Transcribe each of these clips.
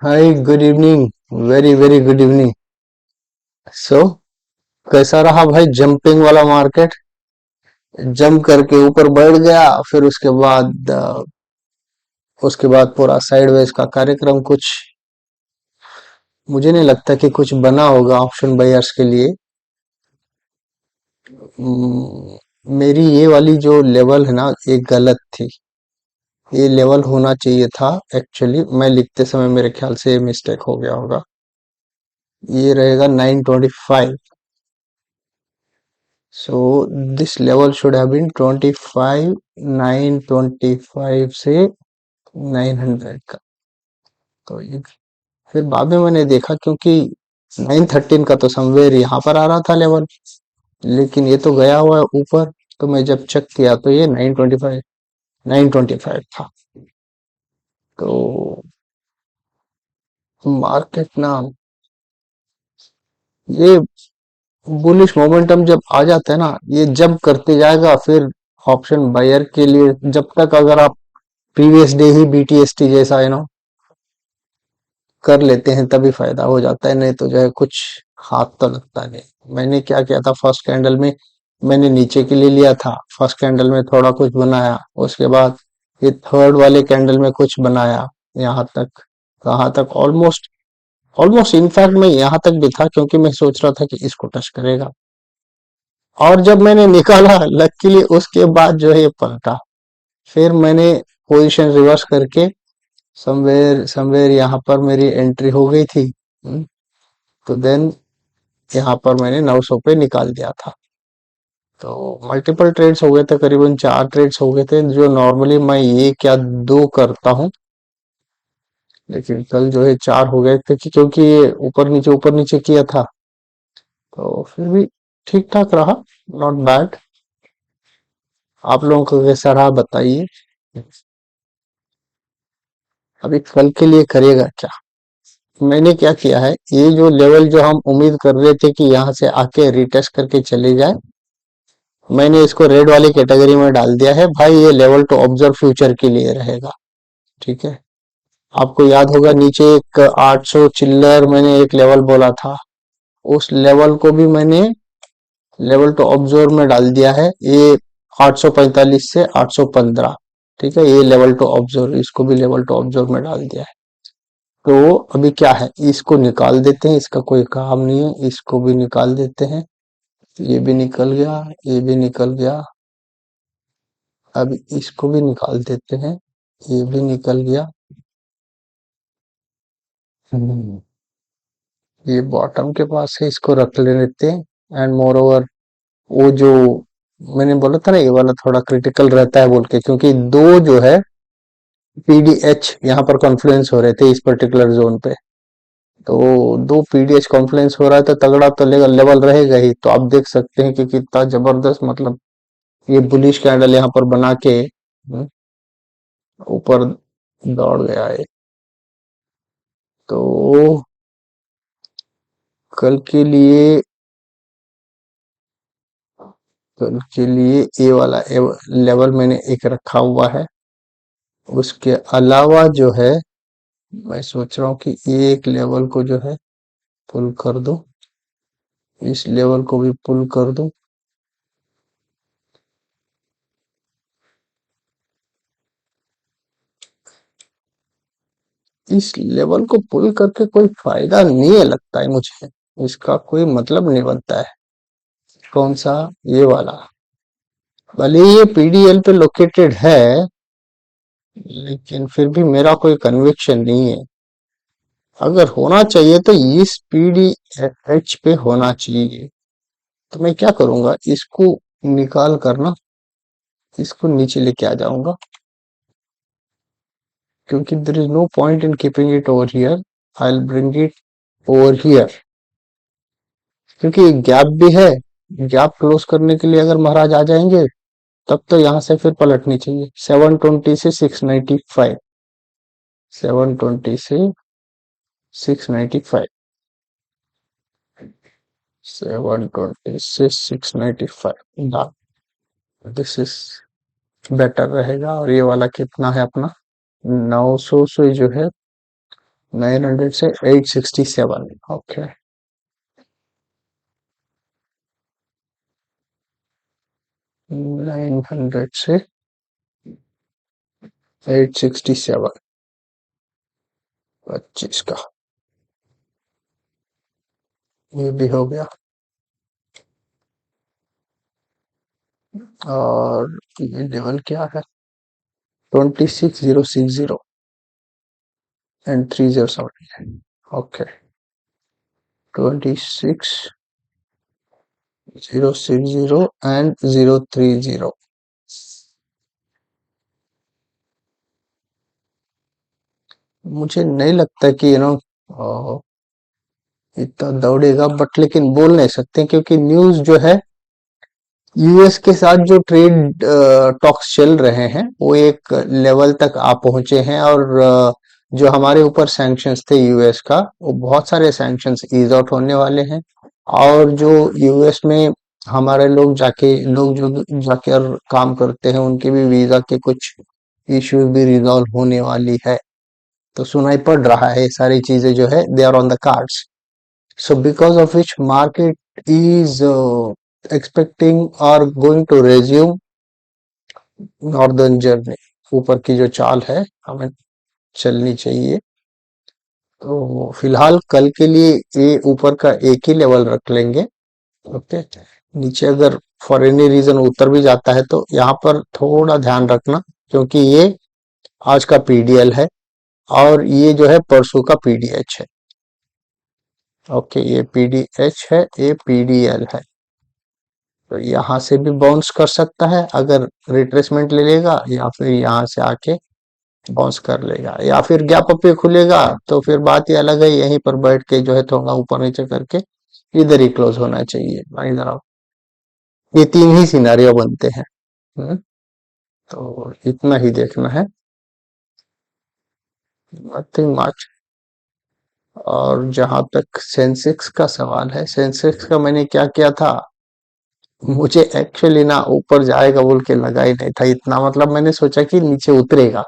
हाय, good evening. Very very good evening. So कैसा रहा भाई जंपिंग वाला मार्केट? जंप करके ऊपर बढ़ गया, फिर उसके बाद पूरा साइडवेज का कार्यक्रम कुछ मुझे नहीं लगता कि कुछ बना होगा ऑप्शन बायर्स के लिए। मेरी ये वाली जो लेवल है ना, ये गलत थी। ये लेवल होना चाहिए था। एक्चुअली मैं लिखते समय मेरे ख्याल से ये मिस्टेक हो गया होगा। ये रहेगा 925। So this level should have been 25, 925 से 900 का। तो ये फिर बाद में मैंने देखा, क्योंकि 913 का तो समवेयर यहाँ पर आ रहा था लेवल, लेकिन ये तो गया हुआ है ऊपर। तो मैं जब चेक किया तो ये 925, 925 था। तो मार्केट ना, ये बुलिश मोमेंटम जब आ जाता है ना, ये जब करते जाएगा। फिर ऑप्शन बायर के लिए, जब तक अगर आप प्रीवियस डे ही बीटीएसटी जैसा कर लेते हैं तभी फायदा हो जाता है, नहीं तो जो है कुछ हाथ तो लगता नहीं। मैंने क्या किया था, फर्स्ट कैंडल में मैंने नीचे के लिए लिया था। फर्स्ट कैंडल में थोड़ा कुछ बनाया, उसके बाद ये थर्ड वाले कैंडल में कुछ बनाया। यहाँ तक, कहाँ तक, ऑलमोस्ट ऑलमोस्ट इनफैक्ट मैं यहाँ तक भी था, क्योंकि मैं सोच रहा था कि इसको टच करेगा। और जब मैंने निकाला, लकीली उसके बाद जो है ये पलटा। फिर मैंने पोजीशन रिवर्स करके समवेयर समवेयर यहाँ पर मेरी एंट्री हो गई थी। तो देन यहाँ पर मैंने 900 पे निकाल दिया था। तो मल्टीपल ट्रेड्स हो गए थे, करीबन 4 ट्रेड्स हो गए थे, जो नॉर्मली मैं ये क्या 2 करता हूँ। लेकिन कल जो है 4 हो गए थे, क्योंकि ये ऊपर नीचे किया था। तो फिर भी ठीक ठाक रहा, नॉट बैड। आप लोगों को कैसा रहा बताइए। अभी कल के लिए करिएगा क्या? मैंने क्या किया है, ये जो लेवल जो हम उम्मीद कर रहे थे कि यहाँ से आके रिटेस्ट करके चले जाए, मैंने इसको रेड वाली कैटेगरी में डाल दिया है भाई। ये लेवल टू ऑब्जर्व फ्यूचर के लिए रहेगा। ठीक है। आपको याद होगा, नीचे एक 800 चिल्लर मैंने एक लेवल बोला था। उस लेवल को भी मैंने लेवल टू ऑब्जर्व में डाल दिया है। ये 845 से 815। ठीक है, ये लेवल टू ऑब्जर्व, इसको भी लेवल टू ऑब्जर्व में डाल दिया है। तो अभी क्या है, इसको निकाल देते हैं, इसका कोई काम नहीं है, इसको भी निकाल देते हैं। ये भी निकल गया, ये भी निकल गया। अब इसको भी निकाल देते हैं, ये भी निकल गया। हम्म, ये बॉटम के पास है, इसको रख ले लेते हैं। एंड मोर ओवर, वो जो मैंने बोला था ना, ये वाला थोड़ा क्रिटिकल रहता है बोल के, क्योंकि दो जो है पीडीएच यहाँ पर कॉन्फ्लुएंस हो रहे थे इस पर्टिकुलर जोन पे। तो दो पीडीएच कॉन्फ्लुएंस हो रहा है, तो तगड़ा तो लेवल रहेगा ही। तो आप देख सकते हैं कि कितना जबरदस्त, मतलब ये बुलिश कैंडल यहाँ पर बना के ऊपर दौड़ गया है। तो कल के लिए कल के लिए ये वाला लेवल मैंने एक रखा हुआ है। उसके अलावा जो है, मैं सोच रहा हूँ कि ये एक लेवल को जो है पुल कर दो, इस लेवल को भी पुल कर दो। इस लेवल को पुल करके कोई फायदा नहीं है लगता है मुझे। इसका कोई मतलब नहीं बनता है। कौन सा? ये वाला। भले ही ये पीडीएल पे लोकेटेड है, लेकिन फिर भी मेरा कोई कन्विक्शन नहीं है। अगर होना चाहिए तो इस पीडीएच पे होना चाहिए। तो मैं क्या करूंगा, इसको निकाल कर ना, इसको नीचे लेके आ जाऊंगा, क्योंकि there is no point in keeping it over here. I will bring it over here, क्योंकि गैप भी है। गैप क्लोज करने के लिए अगर महाराज आ जाएंगे, तब तो यहाँ से फिर पलटनी चाहिए। 720 से 695, 720 से 695, 720 से 695। दिस इज बेटर रहेगा। और ये वाला कितना है अपना, 900 से जो है 900 से 867। ओके, 900 से 867, 25 का ये भी हो गया। और ये लेवल क्या है? 26060 एंड 3078। Okay, 26060 and 030। मुझे नहीं लगता कि इतना दौड़ेगा, बट लेकिन बोल नहीं सकते क्योंकि न्यूज जो है, यूएस के साथ जो ट्रेड टॉक्स चल रहे हैं वो एक लेवल तक आ पहुंचे हैं। और जो हमारे ऊपर सैंक्शंस थे यूएस का, वो बहुत सारे सैंक्शंस ईज आउट होने वाले हैं। और जो यूएस में हमारे लोग जो जाकर काम करते हैं, उनके भी वीजा के कुछ इश्यूज भी रिजॉल्व होने वाली है। तो सुनाई पड़ रहा है ये सारी चीजें जो है, they are on the cards. So because of which market is expecting or going to resume northern journey. ऊपर की जो चाल है हमें चलनी चाहिए। तो फिलहाल कल के लिए ये ऊपर का एक ही लेवल रख लेंगे। ओके, नीचे अगर फॉर एनी रीजन उतर भी जाता है तो यहाँ पर थोड़ा ध्यान रखना, क्योंकि ये आज का पीडीएल है और ये जो है परसों का पीडीएच है। ओके, ये पीडीएच है, ये पीडीएल है। तो यहाँ से भी बाउंस कर सकता है अगर रिट्रेसमेंट ले लेगा, या फिर यहाँ से आके बाउंस कर लेगा, या फिर गैप अप पे खुलेगा तो फिर बात ही अलग है। यहीं पर बैठ के जो है थोड़ा ऊपर नीचे करके इधर ही क्लोज होना चाहिए। इधर आओ, ये तीन ही सिनारियो बनते हैं। हम्म, तो इतना ही देखना है, नथिंग मच। और जहां तक सेंसेक्स का सवाल है, सेंसेक्स का मैंने क्या किया था, मुझे एक्चुअली ना ऊपर जाएगा बोल के लगा ही नहीं था इतना। मतलब मैंने सोचा कि नीचे उतरेगा,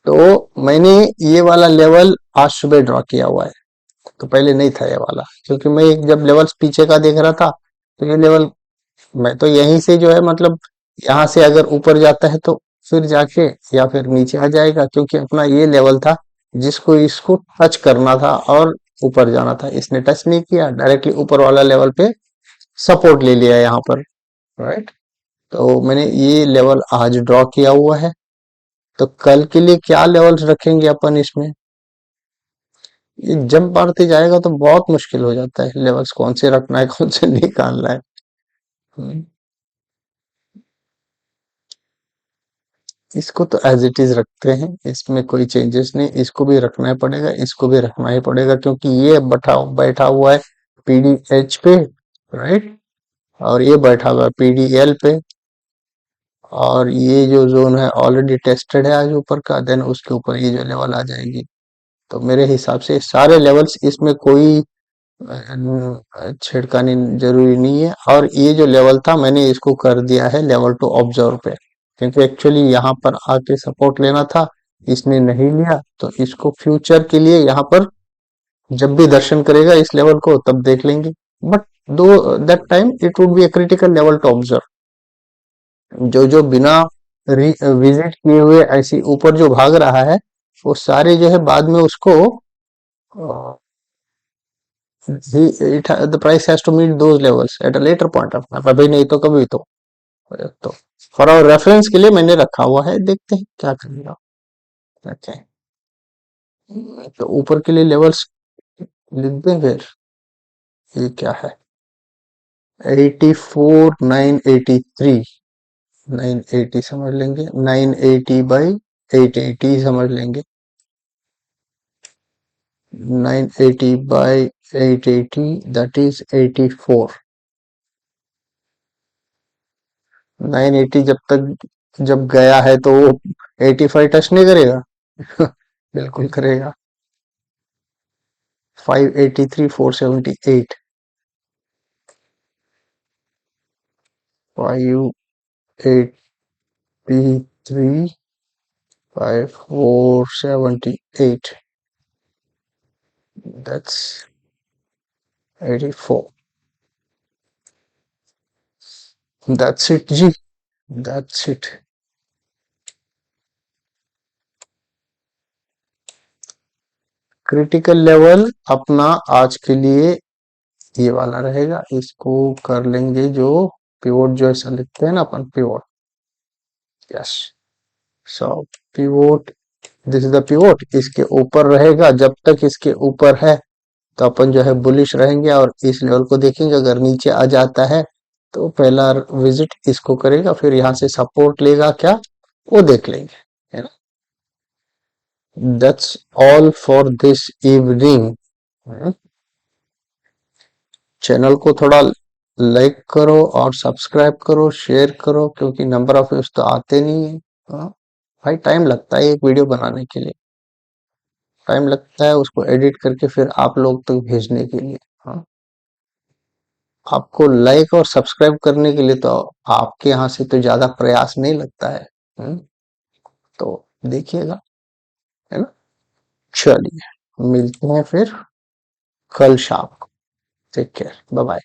तो मैंने ये वाला लेवल आज सुबह ड्रॉ किया हुआ है। तो पहले नहीं था ये वाला, क्योंकि मैं जब लेवल्स पीछे का देख रहा था तो ये लेवल, मैं तो यहीं से जो है मतलब यहाँ से अगर ऊपर जाता है तो फिर जाके या फिर नीचे आ जाएगा, क्योंकि अपना ये लेवल था जिसको इसको टच करना था और ऊपर जाना था। इसने टच नहीं किया, डायरेक्टली ऊपर वाला लेवल पे सपोर्ट ले लिया यहाँ पर। राइट, तो मैंने ये लेवल आज ड्रॉ किया हुआ है। तो कल के लिए क्या लेवल्स रखेंगे अपन इसमें, ये जंप मारते जाएगा तो बहुत मुश्किल हो जाता है लेवल्स कौन से रखना है कौन से निकालना है। हम्म, इसको तो एज इट इज रखते हैं, इसमें कोई चेंजेस नहीं। इसको भी रखना ही पड़ेगा, इसको भी रखना ही पड़ेगा, क्योंकि ये बैठा हुआ है पीडीएच पे। राइट, और ये बैठा हुआ है पीडीएल पे। और ये जो जोन है ऑलरेडी टेस्टेड है आज ऊपर का, देन उसके ऊपर ये जो लेवल आ जाएगी। तो मेरे हिसाब से सारे लेवल्स, इसमें कोई छिड़कानी जरूरी नहीं है। और ये जो लेवल था मैंने इसको कर दिया है लेवल टू ऑब्जर्व पे, क्योंकि एक्चुअली यहाँ पर आके सपोर्ट लेना था, इसने नहीं लिया। तो इसको फ्यूचर के लिए यहाँ पर जब भी दर्शन करेगा इस लेवल को तब देख लेंगे। But do that time it would be a critical level to observe. जो जो बिना विजिट किए हुए ऐसे ऊपर जो भाग रहा है, वो सारे जो है बाद में उसको the price has to meet those levels at a later point of time, अभी नहीं तो कभी तो फॉर और रेफरेंस के लिए मैंने रखा हुआ है, देखते हैं क्या करेगा। ओके, तो ऊपर के लिए लेवल्स लिख दें फिर। ये क्या है, 84,983, 980 समझ लेंगे, 980/880 समझ लेंगे। 980/880 दैट इज 84। 980 जब गया है तो वो 85 टच नहीं करेगा। बिल्कुल करेगा। 583,478, 583, 5478, that's 84. That's it जी, that's it. क्रिटिकल लेवल अपना आज के लिए ये वाला रहेगा, इसको कर लेंगे जो पिवोट जो ऐसा लिखते हैं ना अपन, pivot. Yes, so pivot, this is the pivot, इसके ऊपर रहेगा, जब तक इसके ऊपर है तो अपन जो है बुलिश रहेंगे और इस लेवल को देखेंगे। अगर नीचे आ जाता है तो पहला विजिट इसको करेगा, फिर यहाँ से सपोर्ट लेगा क्या, वो देख लेंगे, है ना। That's all for this evening. Channel को थोड़ा लाइक करो और सब्सक्राइब करो, शेयर करो, क्योंकि नंबर ऑफ व्यूज तो आते नहीं है। हाँ, भाई टाइम लगता है एक वीडियो बनाने के लिए, टाइम लगता है उसको एडिट करके फिर आप लोग तक भेजने के लिए। हाँ, आपको लाइक और सब्सक्राइब करने के लिए तो आपके यहाँ से तो ज्यादा प्रयास नहीं लगता है। तो देखिएगा, है ना। चलिए, मिलते हैं फिर कल शाम को। Take care, bye bye.